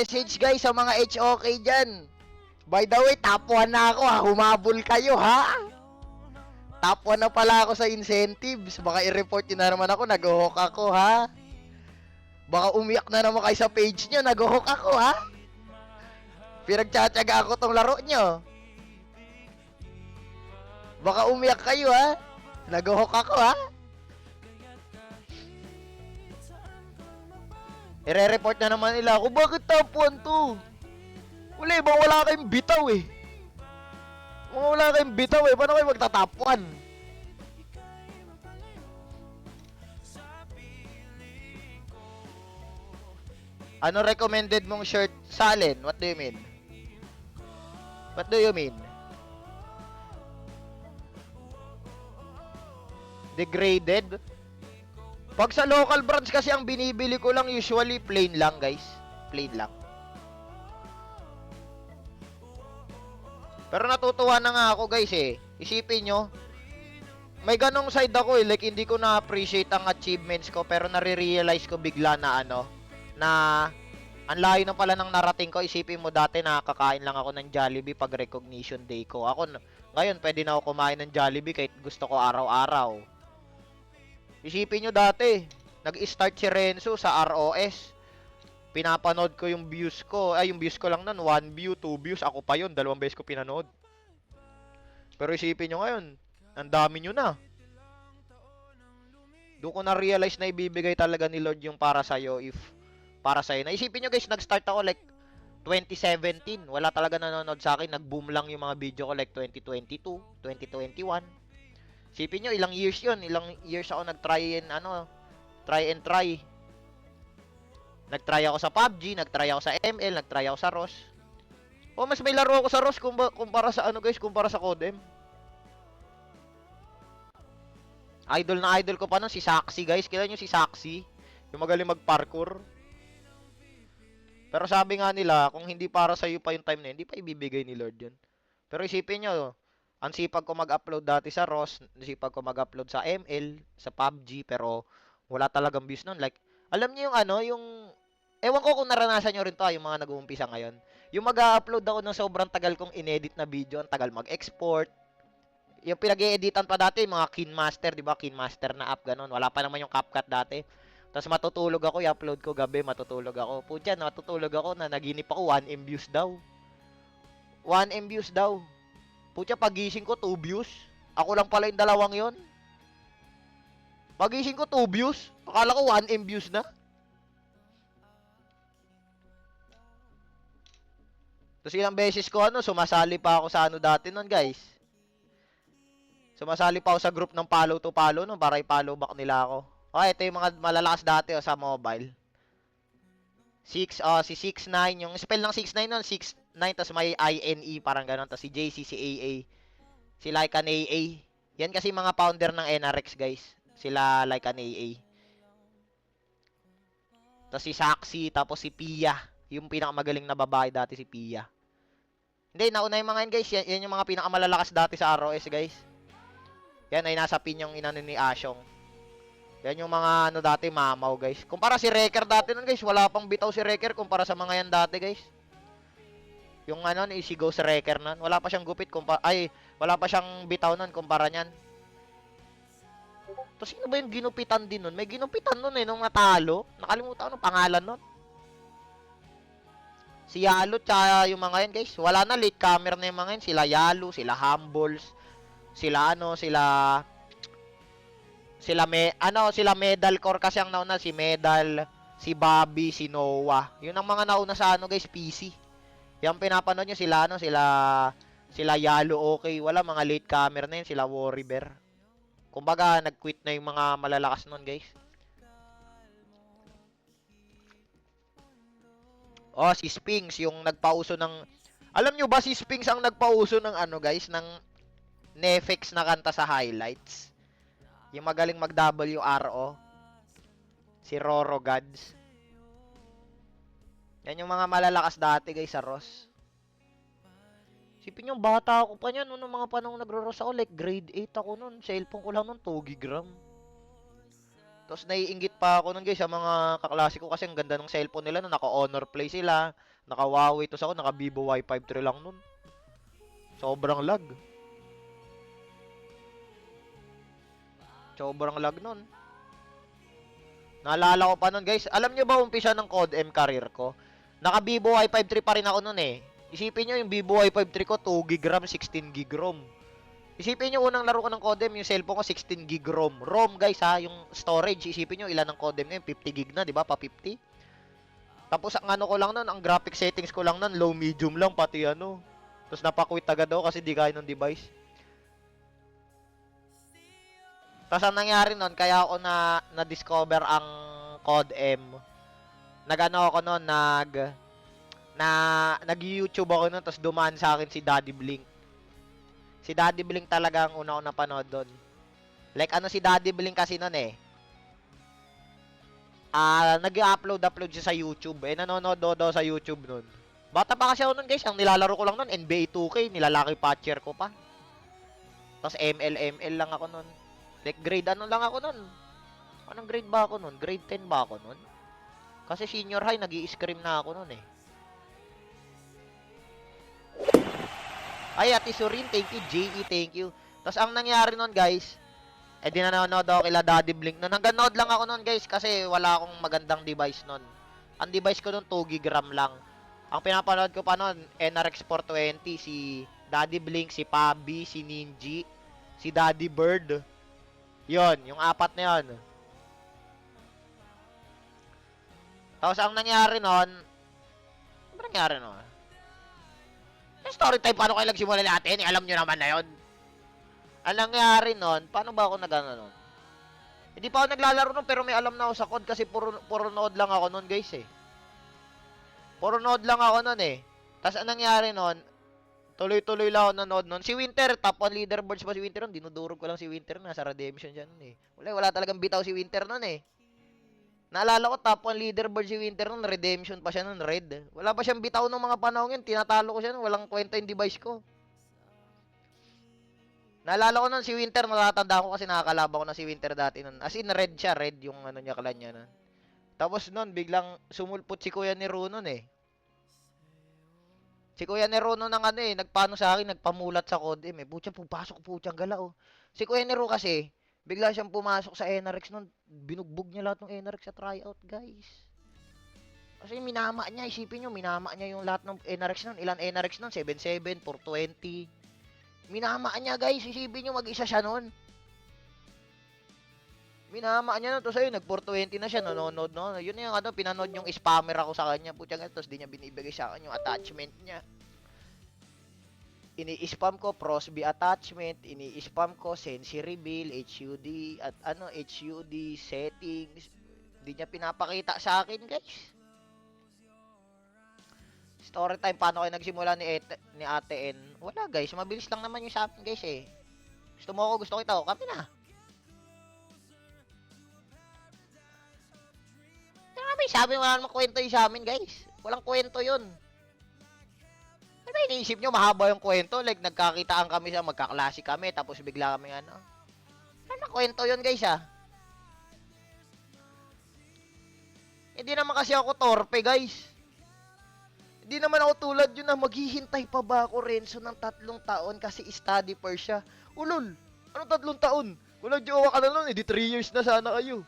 message guys sa mga HOK dyan. By the way, top 1 na ako ha. Humabol kayo ha. Top 1 na pala ako sa incentives. Baka i-report nyo na naman ako. Nag-hook ako ha. Baka umiyak na naman kayo sa page nyo. Nag-hook ako ha. Pinagtsatsaga ako tong laro nyo. Baka umiyak kayo ha. Nag-hook ako ha. I-report na naman nila ako. Bakit top 1 to? Wala, bang wala kayong bitaw eh. Mga wala kayong bitaw eh. Paano kayo magta-top 1? Ano recommended mong shirt sa alin? What do you mean? What do you mean? Degraded? Pag sa local brands kasi ang binibili ko lang usually plain lang guys. Plain lang. Pero natutuwa na nga ako guys eh. Isipin nyo, may ganong side ako eh. Like hindi ko na-appreciate ang achievements ko. Pero nare-realize ko bigla na ano, na ang layo na pala ng narating ko. Isipin mo dati nakakain lang ako ng Jollibee pag recognition day ko. Ngayon pwede na ako kumain ng Jollibee kahit gusto ko araw-araw. Isipin nyo dati, nag-start si Renzo sa ROS. Pinapanood ko yung views ko. Ay, yung views ko lang nun. 1 view, 2 views. Ako pa yun. 2 beses ko pinanood. Pero isipin nyo ngayon, ang dami nyo na. Doon ko na-realize na ibibigay talaga ni Lord yung para sa'yo if para sa'yo. Naisipin nyo guys, nag-start ako like 2017. Wala talaga nanonood sa akin. Nag-boom lang yung mga video ko like 2022, 2021. Isipin nyo, ilang years yun. Ilang years ako nag-try and try. Nag-try ako sa PUBG, nag-try ako sa ML, nag-try ako sa ROS. Oh, mas may laro ako sa ROS kumpara sa ano guys, kumpara sa Codem. Idol na idol ko pa nun si Saxy guys. Kilala nyo si Saxy? Yung magaling mag-parkour. Pero sabi nga nila, kung hindi para sa iyo pa yung time na yun, hindi pa ibibigay ni Lord yun. Pero isipin nyo, ang sipag ko mag-upload dati sa ROS, ang sipag ko mag-upload sa ML, sa PUBG, pero wala talagang views nun. Like, alam niyo yung ano, yung ewan ko kung naranasan nyo rin to, yung mga nag-uumpisa ngayon. Yung mag-upload ako ng sobrang tagal kong inedit na video, ang tagal mag-export. Yung pinag-e-editan pa dati, mga KineMaster, di ba? KineMaster na app, ganun. Wala pa naman yung CapCut dati. Tapos matutulog ako, i-upload ko gabi, matutulog ako. Putya, matutulog ako na naginip ako, 1M views daw. 1M views daw. Putya, pagising ko, 2 views. Ako lang pala yung dalawang yon. Pagising ko, 2 views. Akala ko 1M views na. Tapos ilang beses ko sumasali pa ako sa ano dati nun guys. Sumasali pa ako sa group ng follow to follow nun para i-follow back nila ako. Okay, ito yung mga malalakas dati sa mobile. Si 69, yung spell ng 69 nun, 69, tapos may INE, parang ganon. Tapos si JC, si AA. Si Lycan AA. Yan kasi mga founder ng NRX guys. Sila Lycan AA. Tapos si Saxy, tapos si Pia. Yung pinakamagaling na babae dati si Pia. Hindi, nauna yung mga yan guys. Yan yung mga pinakamalalakas dati sa ROS guys. Yan ay nasa pin yung inano ni Asyong. Yan yung mga ano dati mamaw guys. Kumpara si Wrecker dati nun guys. Wala pang bitaw si Wrecker kumpara sa mga yan dati guys. Yung ano ni si Ghost Wrecker nun. Wala pa siyang gupit wala pa siyang bitaw nun kumpara niyan. Tapos sino ba yung ginupitan din nun? May ginupitan nun nung natalo. Nakalimutan ko ng pangalan nun. Si Yalo, tsaka yung mga yan guys. Wala na, late comer na yung mga yan. Sila Yalo, sila Humbles. Sila sila Medal Core kasi ang nauna. Si Medal, si Bobby, si Noah. Yun ang mga nauna sa guys, PC. Yung pinapanood nyo sila Yalo, okay. Wala, mga late comer na yun. Sila Warrior. Kumbaga, nag-quit na yung mga malalakas nun guys. Oh, si Spinks, yung nagpauso ng... Alam nyo ba si Spinks ang nagpauso ng guys, ng Nefex na kanta sa highlights? Yung magaling mag-WRO. Si Roro Gods. Yan yung mga malalakas dati guys sa ROS. Sipin yung bata ako pa niyan, noong mga panahon nagro-ROS ako, like grade 8 ako noon. Cellphone ko lang noon, 2 GB RAM. Tapos naiinggit pa ako nun guys sa mga kaklase ko kasi ang ganda ng cellphone nila no, naka-Honor Play sila, naka-Huawei, tapos ako naka Vivo Y53 lang nun. Sobrang lag. Sobrang lag nun. Naalala ko pa nun guys. Alam nyo ba umpisa ng Code M career ko? Naka Vivo Y53 pa rin ako nun eh. Isipin nyo yung Vivo Y53 ko 2GB RAM, 16GB ROM. Isipin nyo unang laro ko ng Codem, yung cellphone ko 16GB ROM. ROM guys ha, yung storage. Isipin nyo ilan ng Codem ngayon, 50GB na, di ba? Pa 50. Tapos ang ano ko lang nun, ang graphic settings ko lang nun, low medium lang pati ano. Tapos napakwit agad ako kasi di kaya ng device. Tapos ang nangyari nun, kaya ako na-discover ang Codem. Nag-ano ako nun, nag-YouTube ako nun, tapos dumaan sa akin si Daddy Blink. Si Daddy Blink talaga ang una ko napanood doon. Like ano si Daddy Blink kasi noon eh. Nag-upload siya sa YouTube. Nanonood daw sa YouTube noon. Bata pa kasi ako noon guys. Ang nilalaro ko lang noon NBA 2K, nilalaki patcher ko pa. Tapos ML lang ako noon. Like grade ano lang ako noon. Anong grade ba ako noon? Grade 10 ba ako noon? Kasi senior high, nag-i-scrim na ako noon eh. Ay, Ate Surin, thank you. JE, thank you. Tapos ang nangyari nun, guys, di nanonood ako kila Daddy Blink nun. Hanggang nood lang ako nun, guys, kasi wala akong magandang device nun. Ang device ko nun, 2GB RAM lang. Ang pinapanood ko pa nun, NRX 420, si Daddy Blink, si Pabi, si Ninji, si Daddy Bird. Yon, yung apat na yon. Tapos ang nangyari nun, ano nangyari nun? Yung story time, paano kayo nagsimula natin? Alam nyo naman na yon. Ang nangyari nun, paano ba ako nag-ano nun? Hindi pa ako naglalaro nun, pero may alam na ako sa code kasi puro nood lang ako nun, guys eh. Puro nood lang ako nun eh. Tapos ang nangyari nun, tuloy-tuloy lang ako nanood nun. Si Winter, top 1 leaderboards pa si Winter nun. Dinudurog ko lang si Winter, nasa redemption dyan nun eh. Wala talagang bitaw si Winter nun eh. Naalala ko, top 1 leaderboard si Winter nun, redemption pa siya nun, red. Wala pa siyang bitaw ng mga panahon yun, tinatalo ko siya nun, walang kwenta yung device ko. Naalala ko nun, si Winter, natatandaan ko kasi nakakalaba ko na si Winter dati nun. As in, red siya, red yung ano niya, kalan niya nun. Tapos nun, biglang sumulpot si Kuya ni Ru nun eh. Si Kuya ni Ru nun ang ano eh, nagpano sa akin, nagpamulat sa Codem eh. Putya, pupasok, putyang gala oh. Si Kuya ni Ru kasi, bigla siyang pumasok sa NRX nun, binugbog niya lahat ng NRX sa tryout, guys. Kasi minama niya, isipin nyo, minama niya yung lahat ng NRX nun. Ilan NRX nun? 77, 420. Minama niya, guys. Isipin nyo, mag-isa siya nun. Minama niya nun. Tapos ayun, nag-420 na siya, nanonood, no? Yun na yung ano, pinanood yung spammer ako sa kanya. Putya nga, tapos di niya binibigay sa akin yung attachment niya. Ini-spam ko Prosby attachment, ini-spam ko Sensi reveal, HUD at ano HUD settings. Hindi niya pinapakita sa akin, guys. Story time, paano kayo nagsimula ni Ate N? Wala, guys, mabilis lang naman yung sa akin, guys eh. Gusto mo ako, gusto kita ako, kami na. Pero kami, sabi wala namang kwento yung sa amin, guys. Walang kwento yun. Ano ba iniisip nyo, mahaba yung kwento? Like, nagkakitaan kami sa magkaklase kami, tapos bigla kami ano. Ano kwento yun, guys, ah? Hindi naman kasi ako torpe, guys. Hindi naman ako tulad yun na maghihintay pa ba ako, Renzo, ng 3 taon kasi study per siya. Ulol, anong 3 taon? Kung nag-jowa ka na nun, edi 3 years na sana kayo.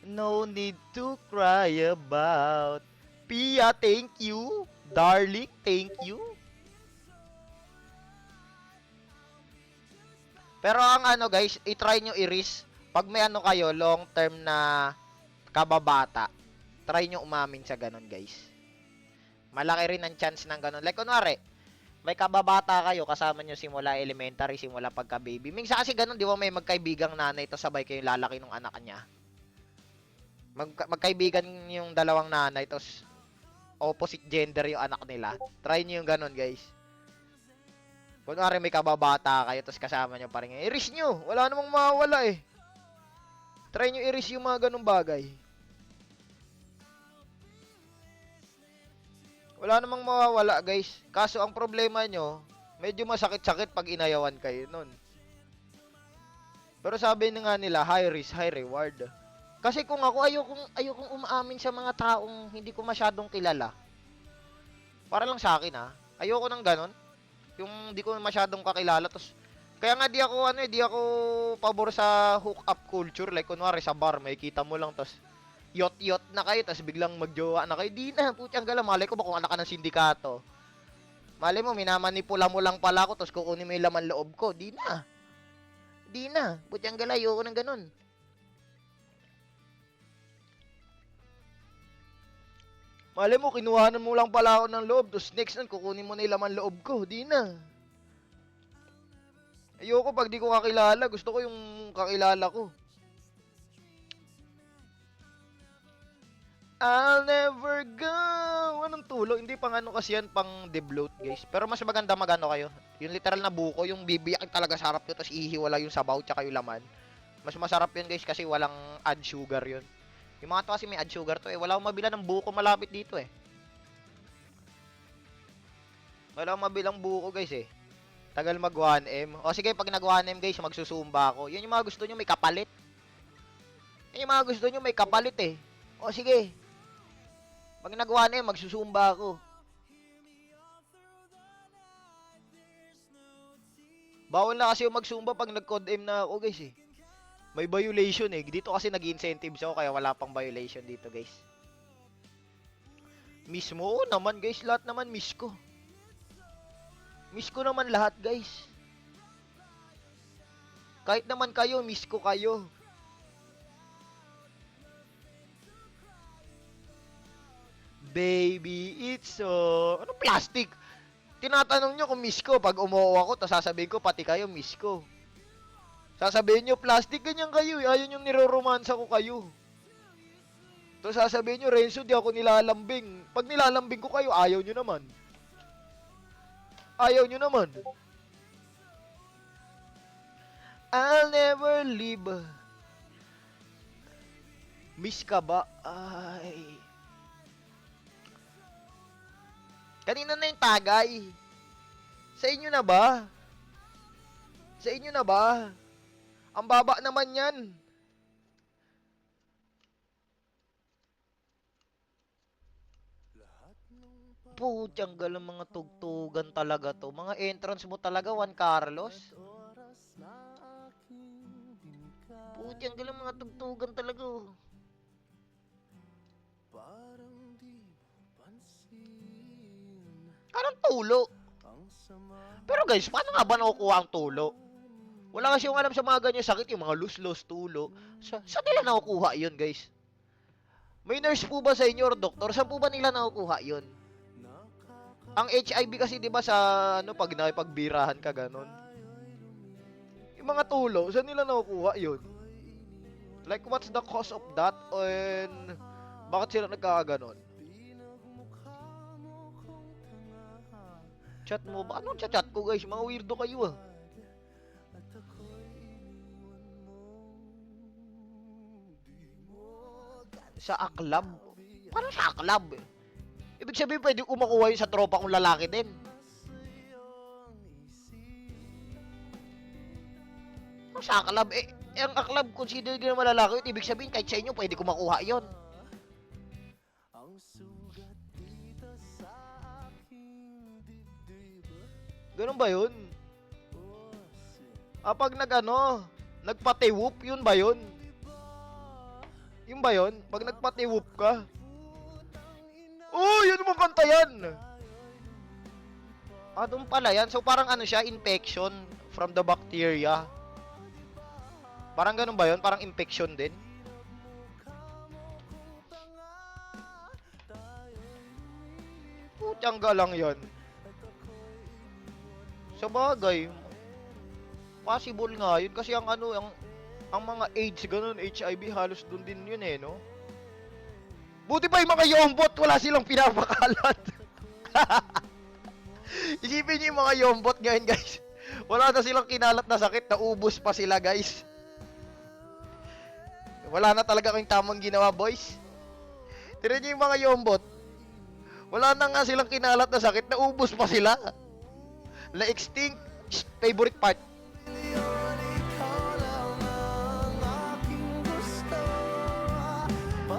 No need to cry about. Pia, thank you. Darling, thank you. Pero ang ano guys, i-try nyo i-risk. Pag may ano kayo, long term na kababata, try nyo umamin sa ganun guys. Malaki rin ang chance ng ganun. Like kunwari, may kababata kayo, kasama nyo simula elementary, simula pagka-baby. Minsan kasi ganun, di ba may magkaibigang nanay, to sabay kayo lalaki ng anak niya. Magkaibigan yung dalawang nanay, tos opposite gender yung anak nila. Try nyo yung ganun guys. Kunwari may kababata kayo, tos kasama nyo pa rin. I-risk nyo, wala namang mawawala eh. Try nyo i-risk yung mga ganung bagay. Wala namang mawawala, guys. Kaso ang problema nyo, medyo masakit-sakit pag inayawan kayo nun. Pero sabi na nga nila, high risk, high reward. Kasi kung ako, ayokong umaamin sa mga taong hindi ko masyadong kilala. Para lang sa akin ayoko nang ganon. Yung hindi ko masyadong kakilala. Kaya nga di ako pabor sa hook up culture. Like, kunwari sa bar, may kita mo lang, tas yot na kayo, tas biglang magjowa na kayo. Di na, putyang gala, malay ko ba kung anak ka ng sindikato. Malay mo, minamanipula mo lang pala ako, tas kukunin mo yung laman loob ko. Di na, putyang gala, ayoko ng ganon. Malay mo, kinuhanan mo lang pala ako ng loob, tapos next nun, kukunin mo na yung laman loob ko. Di na. Ayoko pag di ko kakilala, gusto ko yung kakilala ko. I'll never go. Anong tulo? Hindi pang ano kasi yan, pang debloat guys. Pero mas maganda magano kayo. Yung literal na buko, yung bibiyak talaga sarap yun, tapos ihiwala yung sabaw tsaka yung laman. Mas masarap yun guys kasi walang add sugar yun. Yung mga to kasi may add sugar to wala akong mabila ng buko malapit dito Wala akong mabilang buko guys Tagal mag 1M. O sige, pag nag 1M guys, magsusumba ako. Yun yung mga gusto nyo may kapalit. Yun yung mga gusto nyo may kapalit O sige. Pag nag 1M, magsusumba ako. Bawal na kasi yung magsumba pag nag-COD-M na ako guys May violation Dito kasi nag-incentives ako kaya wala pang violation dito guys. Mismo naman guys, lahat naman miss ko. Miss ko naman lahat guys. Kahit naman kayo, miss ko kayo. Baby, it's so... Ano plastic? Tinatanong nyo kung miss ko. Pag umuo ako, to sasabihin ko, pati kayo, miss ko. Sasabihin nyo, plastic, ganyan kayo Ayaw nyo niroromansa ko kayo. To sasabihin nyo, Renzo, di ako nilalambing. Pag nilalambing ko kayo, ayaw nyo naman. Ayaw nyo naman. I'll never leave. Miss ka ba? Ay. Kanina na yung tagay. Sa inyo na ba? Sa inyo na ba? Ang baba naman yan. Putyang galang mga tugtugan talaga to. Mga entrance mo talaga, Juan Carlos. Putyang galang mga tugtugan talaga. Parang tulo. Pero guys, paano nga ba nakukuha ang tulo? Wala kasi yung alam sa mga ganyan sakit, yung mga lus-lus, tulo. Saan nila nakukuha yun, guys? May nurse po ba sa inyo or doktor? Saan po ba nila nakukuha yun? Ang HIV kasi 'di ba sa pag nakipagbirahan ka ganon. Yung mga tulo, saan nila nakukuha 'yun? Like what's the cause of that and bakit sila nagkakaganon? Chat mo ba? Anong chat ko guys? Mga weirdo kayo Sa aklab? Parang sa aklab Ibig sabihin, pwede ko makuha yun sa tropa kong lalaki din. Sa aklab, ang aklab, consider ko na malalaki yun. Ibig sabihin, kahit sa inyo, pwede ko makuha yun. Ganun ba yun? Pag nagpatiwhoop, yun ba yun? Yun ba yun? Pag nagpatiwhoop ka? Oh, yun naman kanta yan. Doon pala yan. So, parang siya, infection from the bacteria. Parang ganun ba yun? Parang infection din. Putyangga lang yun. Sa bagay, possible nga yun. Kasi ang mga AIDS, ganun, HIV, halos dun din yun no? Buti pa yung mga yombot, wala silang pinapakalat. Isipin niyo yung mga yombot ngayon, guys. Wala na silang kinalat na sakit, naubos pa sila, guys. Wala na talaga kayong tamang ginawa, boys. Tignan niyo yung mga yombot. Wala na nga silang kinalat na sakit, naubos pa sila. Na-extinct. Favorite part.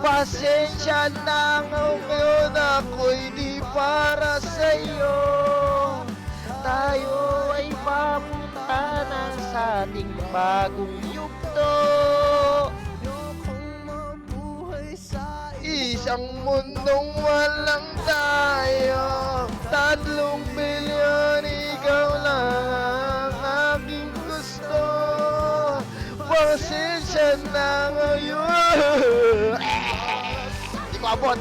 Pasensya na ngayon ako'y di para sa'yo. Tayo ay papunta na sa ating bagong yugto. Isang mundong walang tayo, 3 bilyon, ikaw lang ang aking gusto. Pasensya na ngayon. Hindi ko abot.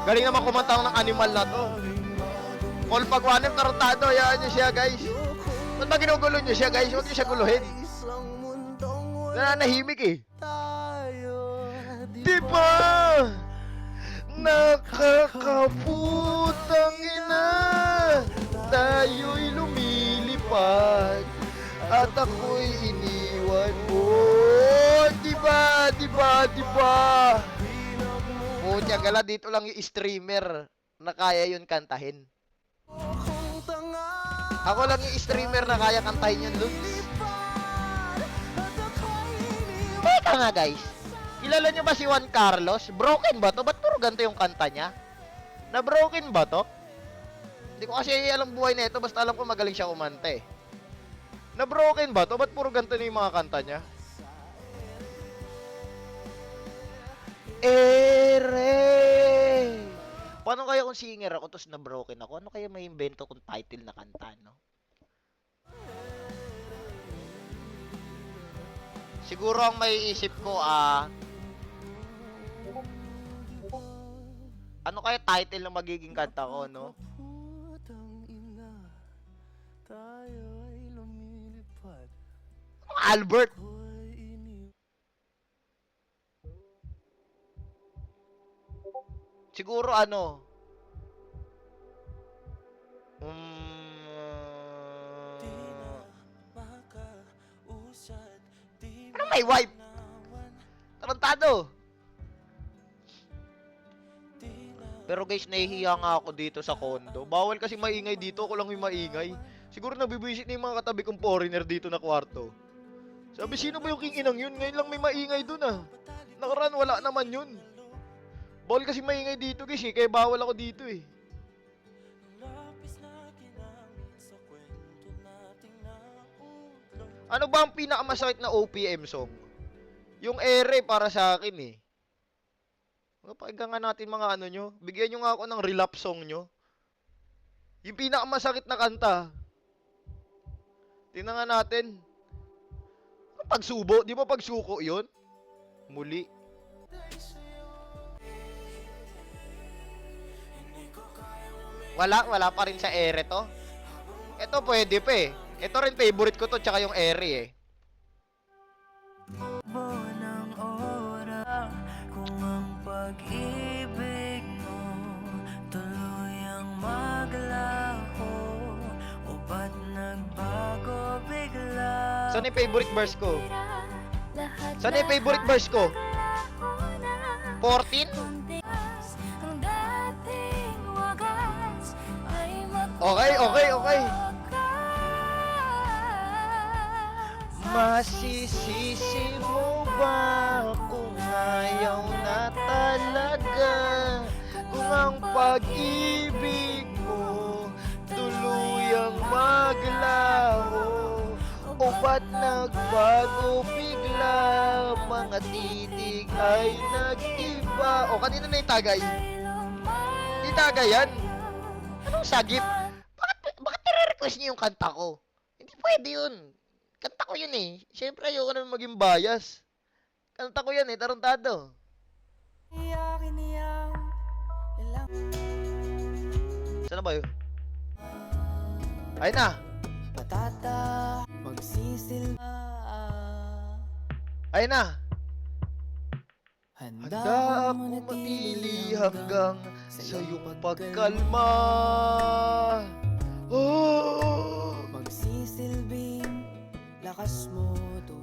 Galing naman kumanta ng animal na to. Paul Pagwanem, tarantado. Hayaan niyo siya, guys. Ba't ba ginugulo niyo siya, guys? Huwag niyo siya guluhin. Nananahimik eh. Di ba? Nakakaputang ina. Tayo'y lumilipad at ako'y iniwan mo. Di ba? Di ba? Di ba? Punya gala, dito lang yung streamer na kaya yun kantahin. Ako lang yung streamer na kaya kantahin yun, Lugs. Teka nga, guys. Kilala nyo ba si Juan Carlos? Broken ba to? Ba't puro ganito yung kanta niya? Na broken ba to? Hindi ko kasi alam buhay na ito. Basta alam ko magaling siya kumanta eh. Na broken ba to? Ba't puro ganito na yung mga kanta niya? Ere! Paano kaya kung singer ako tapos na broken ako? Ano kaya may invento kung title na kanta, no? Siguro ang may isip ko, ano kaya title ng magiging kanta ko, no? Albert! Siguro ano? Ano may wife? Tarantado! Pero guys, nahihiya nga ako dito sa condo. Bawal kasi maingay dito, ako lang yung maingay. Siguro nabibwisit na yung mga katabi kong foreigner dito na kwarto. Sabi, sino ba yung king inang yun? Ngayon lang may maingay dun ah. Nakaraan, wala naman yun. Bawal kasi maingay dito guys eh, kaya bawal ako dito eh. Ano ba ang pinakamasakit na OPM song? Yung ere para sa akin eh. Pakinggan nga natin mga ano nyo. Bigyan nyo nga ako ng relapse song nyo. Yung pinakamasakit na kanta. Tingnan nga natin. Pagsubo, di ba pagsuko yun? Muli. Wala pa rin sa ere to. Ito pwede pa eh. Ito rin favorite ko to, tsaka yung ere eh. Kung ang pag-ibig mo tuluyang maglaho o ba't nagbago bigla? Saan yung favorite verse ko? Saan yung favorite verse ko? 14? Okay. Masisisi mo ba kung ayaw na talaga? Kung ang pag-ibig mo tuluyang maglaho o ba't nagbago bigla? Mga titig ay nag-iba. O, kanina na yung tagay. Hindi tagay yan. Anong sagip? Bakit nire-request niyo yung kanta ko? Hindi pwede yun. Kanta ko yun eh. Siyempre ayoko naman maging bias. Kanta ko yan eh, tarantado. Saan na ba yun? Ayun na. Patata, magsisilba. Ayun na. Handa Handa ako matili hanggang sa iyong pagkalma. Oh, magsisilbing lakas mo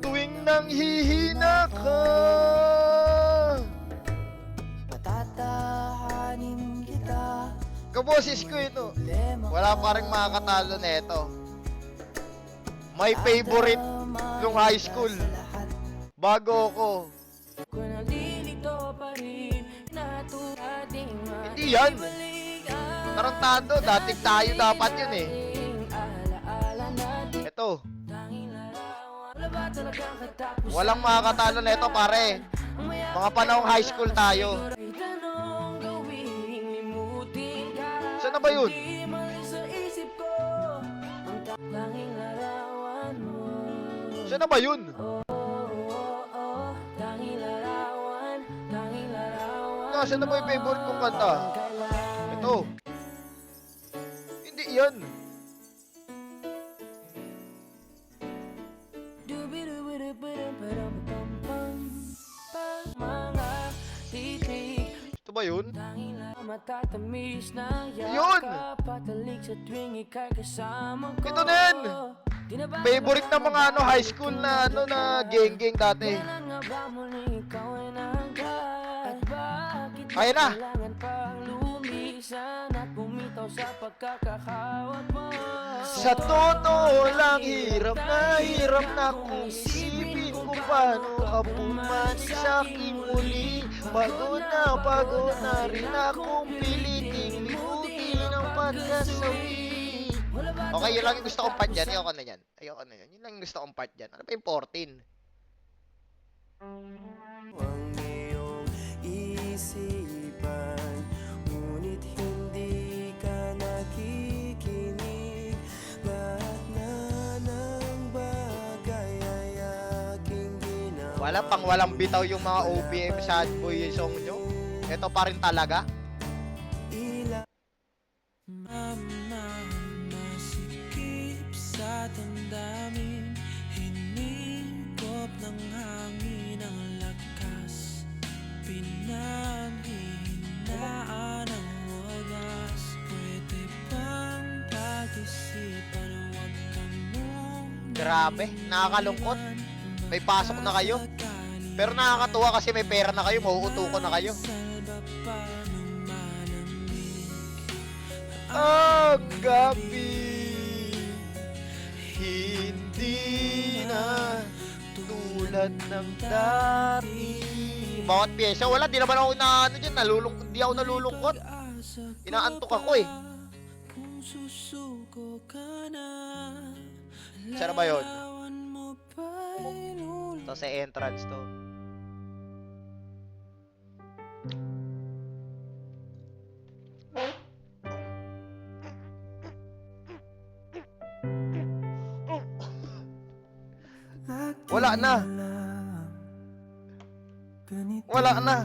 tuwing nang hihina ka. Patatahanin kita. Kaboses ko ito. Wala pa rin makakatalo na ito. My favorite nung high school. Bago ako, Hindi yan. Tarantado, dating tayo dapat yun eh. Ito. Walang makakatalo na ito, pare. Mga panahong high school tayo. Saan na ba yun? Saan na ba yun? Saan na ba yung favorite kong kanta? Ito. Hindi yan. Ito ba yun? Yun! Ito na yan! Favorite ng mga high school na geng-geng dati. Ayan na! Sa totoo lang, hirap na kung isipin kung paano ka pumanig sa aking muli. Pagod na rin akong piliting limutin ang pagkasawi. Okay, yun lang yung gusto kong part dyan. Ayoko na yan. Yun lang yung gusto kong part dyan. Ano pa yung 14? Ang iyong isipan, ngunit hindi ka nakikinig. Lahat na ng bagay ay aking ginawa. Walang bitaw yung mga OPM sad boy yung song nyo. Ito pa rin talaga. Masikip sa damdamin, hinigop ng hangin ang lakas, pinanghihinaan ang wagas. Pwede bang pag-isipan, huwag ka mong Grabe, nakakalungkot. May pasok na kayo. Pero nakakatuwa kasi may pera na kayo, mauutuko na kayo. Ang gabi hindi na tulad ng dati. Bawat pyesa, wala, di naman ako na dyan, di ako nalulungkot. Inaantok ako eh. Saan ba yun? Ito sa entrance to. Wala na. Wala na.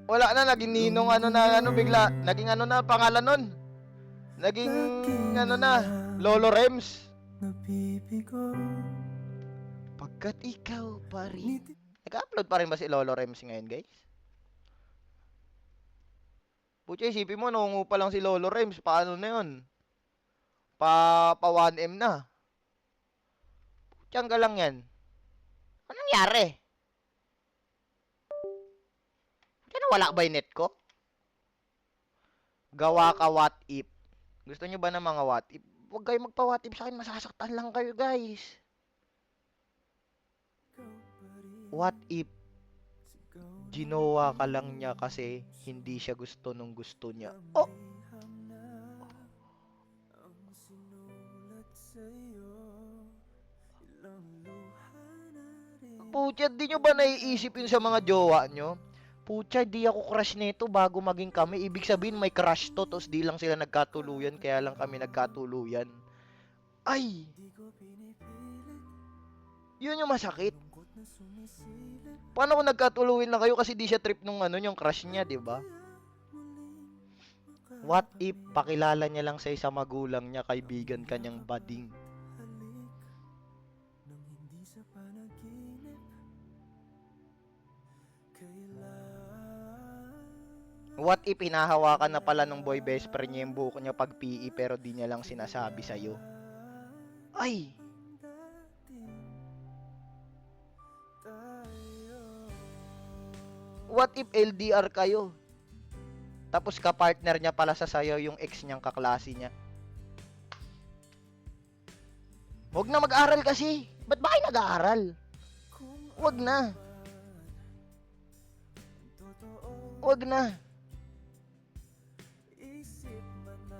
Wala na, naging ninong bigla. Naging pangalan nun. Naging Lolo Rems. Pagkat ikaw pa rin. Nag-upload pa rin ba si Lolo Rems ngayon, guys? Pucha, isipin mo, nungu pa lang si Lolo Rems. Paano na yun? Pa 1M na. Pucha, lang yan. Anong nangyari? Pucha, nawala ba yung net ko? Gawa ka what if. Gusto nyo ba ng mga what if? Huwag kayo magpa-what if sa akin. Masasaktan lang kayo, guys. What if ginawa ka lang niya kasi hindi siya gusto nung gusto niya? Oh! Pucha, di nyo ba naiisip yun sa mga jowa nyo? Pucha, di ako crush nito bago maging kami. Ibig sabihin may crush to, tapos di lang sila nagkatuluyan, kaya lang kami nagkatuluyan. Ay! Yun yung masakit. Paano kung nagkatuluyan na kayo kasi di siya trip nung yung crush niya, di ba? What if pakilala niya lang sa isang magulang niya, kaibigan kanyang bading? What if hinahawakan na pala nung boy best friend niya yung buhok niya pag PE pero di niya lang sinasabi sa'yo? Ay! What if LDR kayo? Tapos ka-partner niya pala sa sayo yung ex niyang kaklase niya. Huwag na mag-aral kasi. Ba't ba kayo nag-aaral? Huwag na. Wag na.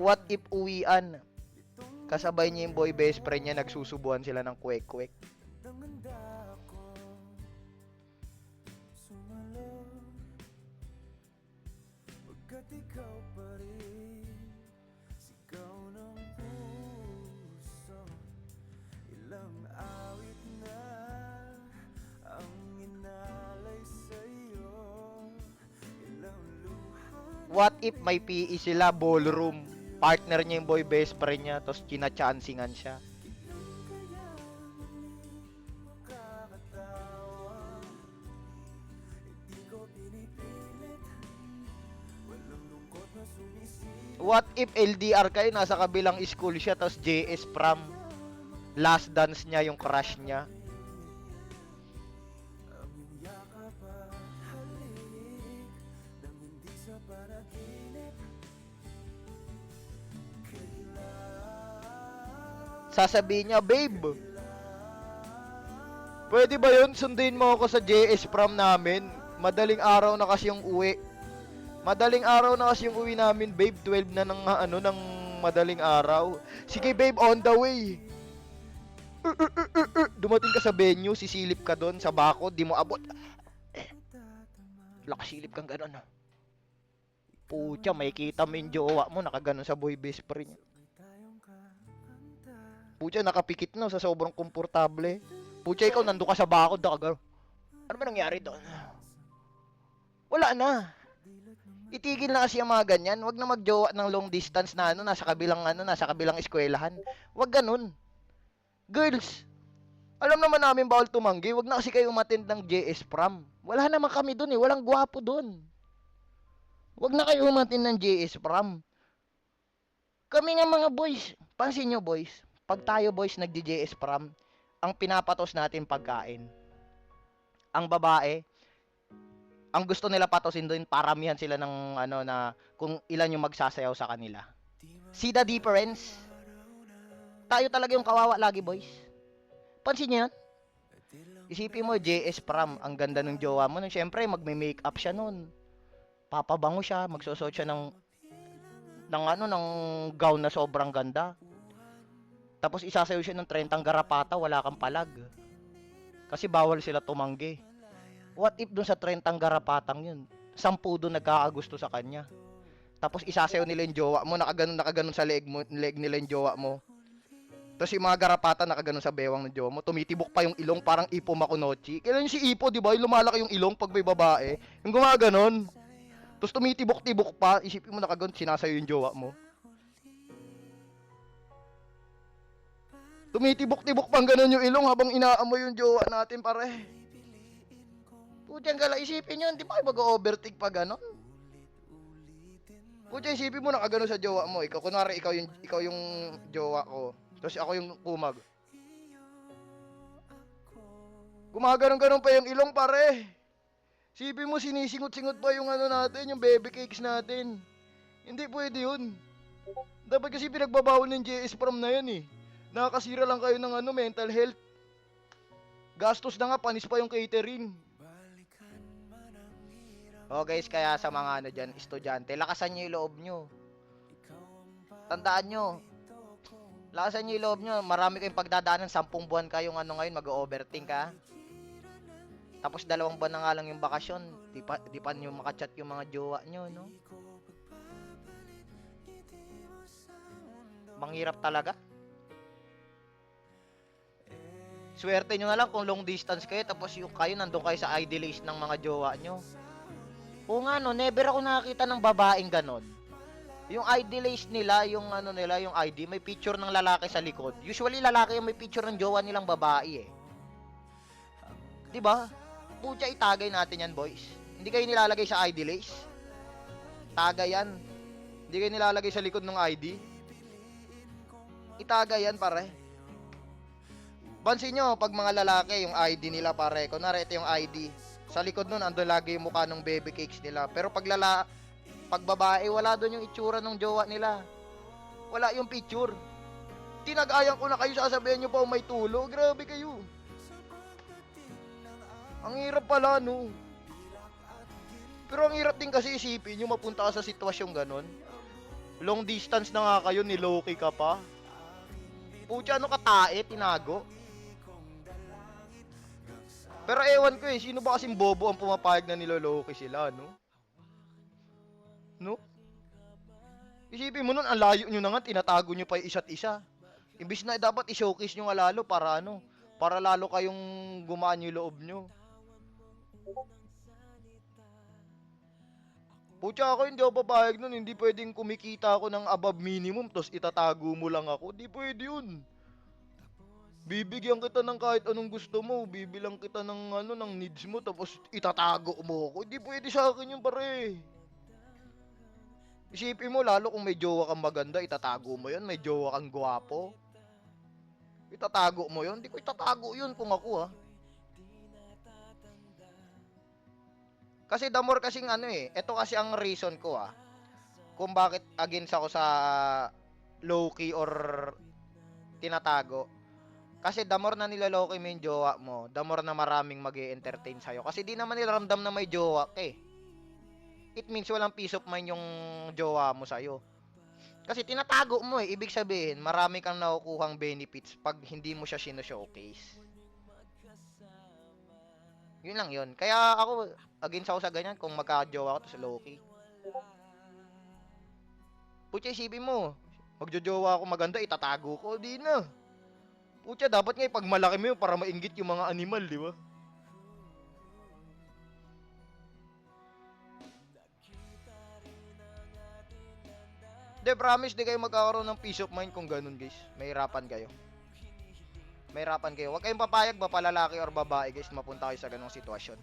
What if uwian? Kasabay niya yung boy best friend niya, nagsusubuan sila ng kwek-kwek. What if may PE sila, ballroom? Partner niya yung boy best friend niya, tapos kinachansingan siya. What if LDR kayo, nasa kabilang school siya, tapos JS prom? Last dance niya, yung crush niya. Sasabihin niya, babe, pwede ba yun? Sundin mo ako sa JS prom namin. Madaling araw na kasi yung uwi. Madaling araw na kasi yung uwi namin, babe. 12 na ng madaling araw. Sige, babe, on the way. Dumating ka sa venue, sisilip ka doon sa bako, di mo abot. Lakasilip kang gano'n. Pucha, may kita mo yung jowa mo, nakaganon sa boy best friend niya. Pucha, nakapikit na sa sobrang komportable. Pucha, ikaw nandun ka sa bakod, nakagano. Ano ba nangyari doon? Wala na. Itigil na kasi ang mga ganyan. Wag na magjowa ng long distance na nasa kabilang eskwelahan. Wag ganun. Girls, alam naman namin bawal tumanggi. Wag na kasi kayo umattend ng JS prom. Wala naman kami doon eh. Walang gwapo doon. Wag na kayo umattend ng JS prom. Kami nga mga boys. Pansin nyo boys. Pag tayo boys nagdi-JS prom, ang pinapatos natin pagkain. Ang babae, ang gusto nila patosin doon, paramihan sila ng na kung ilan yung magsasayaw sa kanila. See the difference? Tayo talaga yung kawawa lagi, boys. Pansin niyo yan? Isipin mo, JS prom, ang ganda ng jowa mo. Siyempre, magme-makeup siya noon. Papabango siya, magsusot siya ng gown na sobrang ganda. Tapos isasayaw siya ng 30 garapata, wala kang palag. Kasi bawal sila tumanggi. What if dun sa 30 garapatang yun, 10 doon nagkakagusto sa kanya. Tapos isasayaw nila yung jowa mo, nakaganon sa leg nila yung jowa mo. Tapos yung mga garapata nakaganon sa bewang ng jowa mo, tumitibok pa yung ilong parang Ipo Makunochi. Kailan yung si Ipo, di ba? Yung lumalaki yung ilong pag may babae. Yung gumaganon. Tapos tumitibok-tibok pa, isipin mo nakaganon, sinasayaw yung jowa mo. Tumitibok-tibok pang ganun yung ilong habang inaamoy yung jowa natin, pare. Putyang gala, isipin nyo, di ba kayo mag-overtake pa gano'n? Putyang isipin mo, nakagano sa jowa mo. Ikaw, kunwari, ikaw yung jowa ko. Tapos ako yung kumag. Gumaganon-ganon pa yung ilong, pare. Isipin mo, sinisingot-singot pa yung natin, yung baby cakes natin. Hindi pwede yun. Dapat kasi pinagbabawal ng JS prom na yan eh. Nakakasira lang kayo ng mental health. Gastos na nga, panis pa yung catering. Oh guys, kaya sa mga dyan, estudyante, lakasan nyo yung loob nyo. Tandaan nyo, lakasan nyo yung loob nyo. Marami kayong pagdadaanan, 10 buwan kayong ngayon, mag-overthink ka. Tapos 2 buwan na nga lang yung bakasyon, di pa nyo makachat yung mga jowa nyo, no? Manghirap talaga. Swerte nyo na lang kung long distance kayo, tapos yung kayo nandun kayo sa idealist ng mga jowa nyo. Oo nga no, never ako nakakita ng babaeng ganon. Yung idealist nila, yung yung ID, may picture ng lalaki sa likod. Usually lalaki yung may picture ng jowa nilang babae eh. 'Di ba? Pucha, itagay natin yan, boys. Hindi kayo nilalagay sa idealist. Tagay yan. Hindi kayo nilalagay sa likod ng ID. Itagay yan, pare. Pansin nyo, pag mga lalaki, yung ID nila, pare. Kunwari, ito yung ID. Sa likod nun, andun lagi yung mukha ng baby cakes nila. Pero pag babae, wala doon yung itsura ng jowa nila. Wala yung picture. Tinagayan ko na kayo, sasabihin nyo pa may tulo. Grabe kayo. Ang hirap pala, no? Pero ang hirap din kasi isipin yung mapunta ka sa sitwasyong ganon. Long distance na nga kayo, niloki ka pa. Pucha, ano ka tae, tinago. Pero ewan ko eh, sino ba kasing bobo ang pumapayag na niloloki sila, no? No? Isipin mo nun, ang layo nyo na nga, tinatago nyo pa yung isa't isa. Imbis na dapat i-showcase nyo nga lalo para ano, para lalo kayong gumaan yung loob nyo. Pucha ako, hindi ako papayag nun, hindi pwedeng kumikita ako ng above minimum, tapos itatago mo lang ako. Hindi pwede yun. Bibigyan kita ng kahit anong gusto mo, bibilang kita ng ano, ng needs mo, tapos itatago mo ako. Hindi pwede sa akin yun, pare. Isipin mo, lalo kung may jowa kang maganda, itatago mo yun. May jowa kang gwapo, itatago mo yun. Hindi ko itatago yun kung ako, ha. Kasi the more kasing ano eh, ito kasi ang reason ko, ha, kung bakit against ako sa low-key or tinatago. Kasi the more na niloloki mo yung jowa mo, the more na maraming mag-e-entertain sa'yo. Kasi di naman nila ramdam na may jowa ka eh. It means walang peace of mind yung jowa mo sa'yo. Kasi tinatago mo eh. Ibig sabihin, marami kang nakukuhang benefits pag hindi mo siya sino-showcase. Yun lang yun. Kaya ako, against ako sa ganyan kung magka-jowa ako to sa Loki. Pucha, isipin mo, magjojowa ako maganda, itatago ko, di na. Pucha, dapat nga pag malaki mo yun para mainggit yung mga animal, di ba? De, promise, di kayo magkakaroon ng peace of mind kung ganun, guys. Mahirapan kayo. Mahirapan kayo. Huwag kayong papayag ba palalaki or babae, guys, mapunta kayo sa ganung sitwasyon.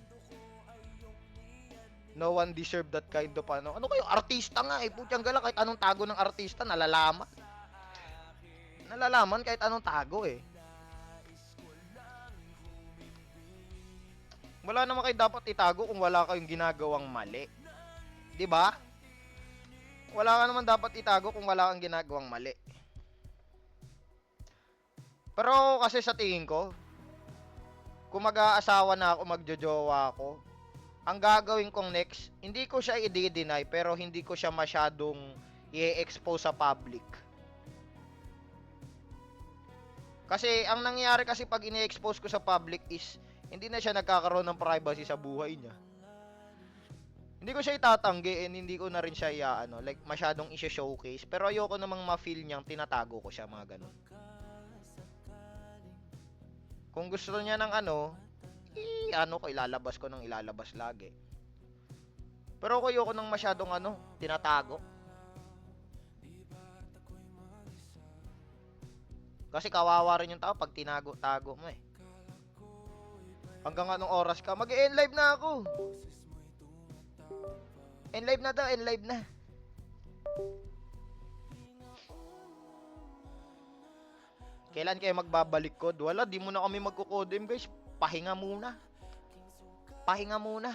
No one deserve that kind of ano. Ano kayo, artista nga eh. Putyang gala, kahit anong tago ng artista, nalalaman. Nalalaman kahit anong tago eh. Wala naman kayo dapat itago kung wala kayong ginagawang mali. 'Di ba? Wala ka naman dapat itago kung wala kang ginagawang mali. Pero kasi sa tingin ko, kung mag-aasawa na ako, magjojowa ako, ang gagawin kong next, hindi ko siya i-deny pero hindi ko siya masyadong i-expose sa public. Kasi ang nangyayari kasi pag ini-expose ko sa public is hindi na siya nagkakaroon ng privacy sa buhay niya. Hindi ko siya itatanggi and hindi ko na rin siya like masyadong i-showcase, pero ayoko namang ma-feel niyang tinatago ko siya, mga ganun. Kung gusto niya ng ko ilalabas ko ng ilalabas lagi. Pero ako ayoko nang masyadong tinatago. Kasi kawawa rin yung tao pag tinago-tago mo eh. Hanggang anong oras ka? Mag-e-end live na ako. End live na daw, end live na. Kailan kayo magbabalik code? Wala, di muna kami magko-codem, guys. Pahinga muna. Pahinga muna.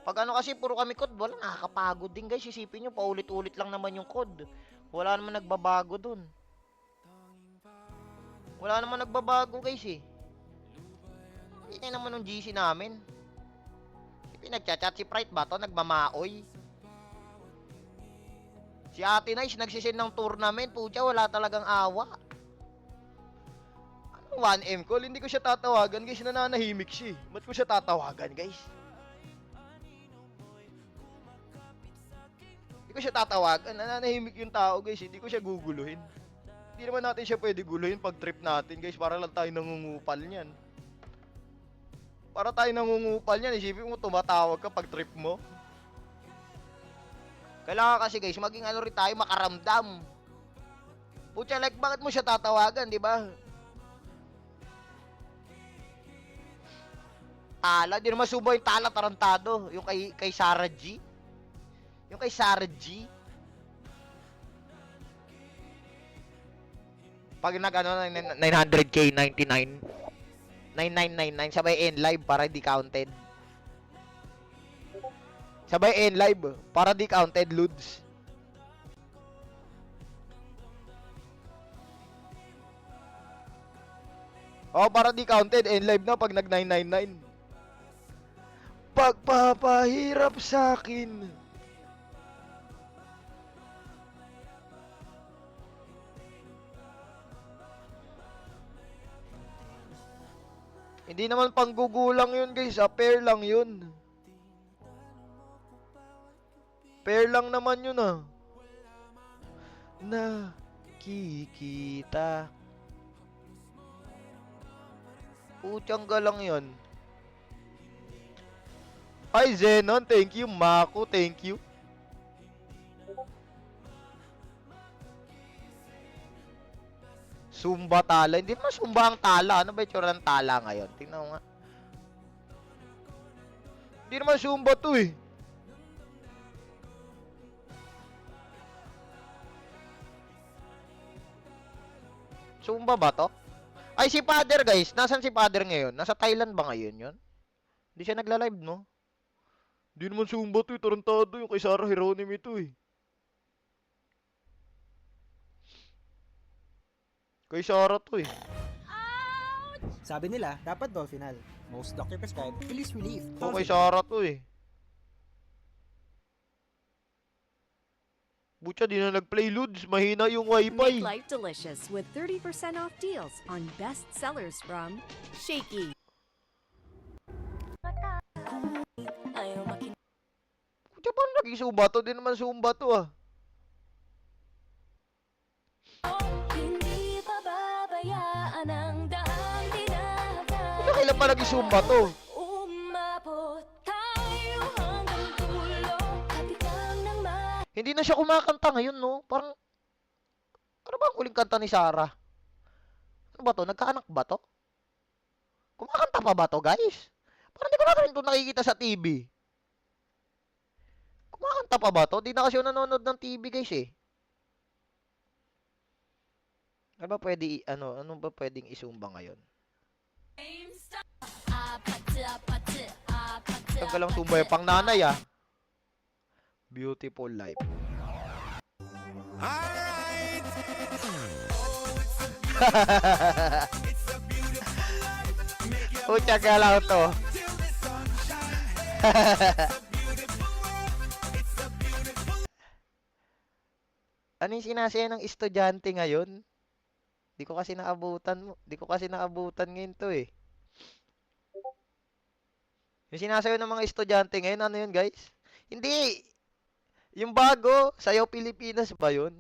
Pag kasi puro kami code, wala, nakakapagod din, guys. Isipin nyo, paulit-ulit lang naman yung code. Wala naman nagbabago dun. Wala naman nagbabago, guys eh. Hindi naman nung GC namin. Pinagchat-chat si Pride ba to? Nagmamaoy. Si Ate Nice nagsisend ng tournament. Pucha, wala talagang awa. Ano 1M call? Hindi ko siya tatawagan, guys. Nananahimik siya. Ba't ko siya tatawagan, guys? Hindi ko siya tatawagan. Nananahimik yung tao, guys. Hindi ko siya guguluhin. Hindi naman natin siya pwede guluhin pag trip natin, guys. Para lang tayo nangungupal niyan. Para tayo nangungupal niyan. Isipin mo, tumatawag ka pag trip mo. Kailangan kasi, guys, maging rin tayo, makaramdam. Pucha, like, bakit mo siya tatawagan, di ba? Tala, di naman subo yung tala tarantado. Yung kay Sarah G. Yung kay Sarah G. Pag 900k 99 9999 sabay end live para di counted. Sabay end live para di counted, Ludes. Oh, para di counted end live na pag nag 999. pagpapahirap sa akin. Hindi naman panggugulang yun guys, pair lang yun. Pair lang naman yun Nakikita. Putyangga lang yun. Hi Zenon, thank you. Mako, thank you. Zumba tala. Hindi naman Zumba ang tala. Ano ba yung tsura ng tala ngayon? Tingnan mo nga. Hindi naman Zumba to eh. Zumba ba to? Ay, si Father guys. Nasaan si Father ngayon? Nasa Thailand ba ngayon yun? Hindi siya nagla-live, no? Hindi naman Zumba to eh. Tarantado yung kay Sarah Geronimo ito eh. Kay Sarah to eh. Sabi nila, dapat daw final. Most doctor prescribe, release relief. O kay Sarah to eh. Butya, di na nag-play Ludes. Mahina yung Make wifi. life delicious with 30% off deals on best sellers from Shaky. Butya, paano naging Zumba to? Di naman Zumba to ah. Hindi pababayaan ang daang tinahada. Butya, kailan pa naging Zumba to? Umabot tayo hanggang dulo. Kapitan ng Hindi na siya kumakanta ngayon, no? Parang, ano ba ang huling kanta ni Sarah? Ano ba to? Nagkaanak ba to? Kumakanta pa ba to, guys? Parang di ko na rin ito nakikita sa TV. Kumakanta pa ba to? Di na kasi ako nanonood ng TV, guys, eh. Ano ba pwede, ano ba pwedeng isumba ngayon? Tagal lang sumba yung pang nanay, ah. Beautiful life. Pucha ka lang to. Ano yung sinasaya ng estudyante ngayon? Di ko kasi naabutan ngayon to eh. Yung sinasayaw ng mga estudyante ngayon, ano yun guys? Hindi! Yung bago, Sayaw Pilipinas ba yun?